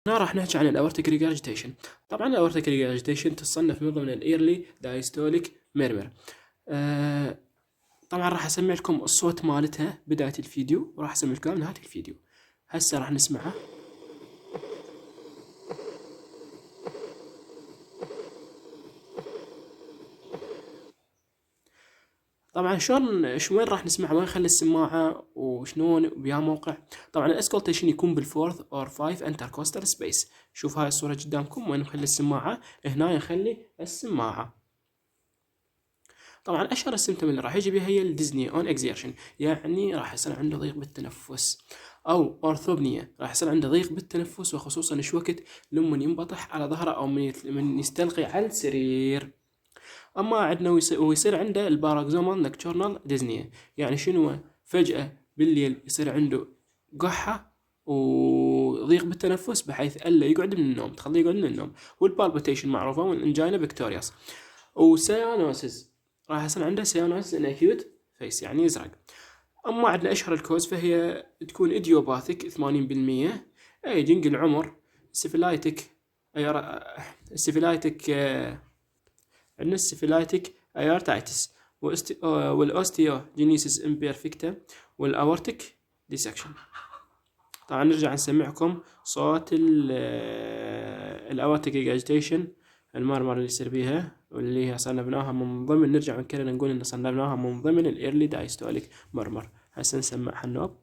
هنا راح نحكي عن الاورتيك ريجurgitation. طبعا الاورتيك ريجurgitation تصنف من ضمن الايرلي دايستوليك ميرمر. طبعا راح اسمع لكم الصوت مالتها بداية الفيديو، وراح اسمع لكم نهاية الفيديو. هسه راح نسمعها. طبعا وين راح نسمعها، وين نخلي السماعة، وشلون بيا موقع. طبعا الاسكولتيشن يكون بالفورث اور فايف انتركوستال سبيس. شوف هاي الصورة قدامكم وين نخلي السماعة، هنا نخلي السماعة. طبعا اشهر السيمتوم اللي راح يجي بها هي الديزني اون اكزيرشن، يعني راح يصير عنده ضيق بالتنفس، او اورثوبنيا، راح يصير عنده ضيق بالتنفس، وخصوصا ايش وقت لما ينبطح على ظهره او من يستلقي على السرير. اما عندنا ويصير عنده الباراكزومال نكتورنال ديزنيا، يعني شنو؟ فجأة بالليل يصير عنده قحة وضيق بالتنفس بحيث الا يقعد من النوم، تخليه يقعد من النوم. والبالبيتيشن معروفة، والانجينا بكتورياس. وسيانوسز، راح يصير عنده سيانوسز ان اكيوت فيس، يعني يزرق. اما عندنا اشهر الكوز فهي تكون ايديوباثيك 80%، ايجنج العمر، سيفلايتك، سيفلايتك، عندنا السيفلايتك ايارتايتس، والاوستيوجينيسيس امبيرفكتا، والاورتيك ديسكشن. طبعا نرجع نسمعكم صوت الاورتيك اجيتيشن، المرمر اللي يصير بيها، واللي هي صنفناها من ضمن، نرجع نكرر نقول ان صنفناها من ضمن الايرلي دايستوليك مرمر. هسه نسمعها النوب.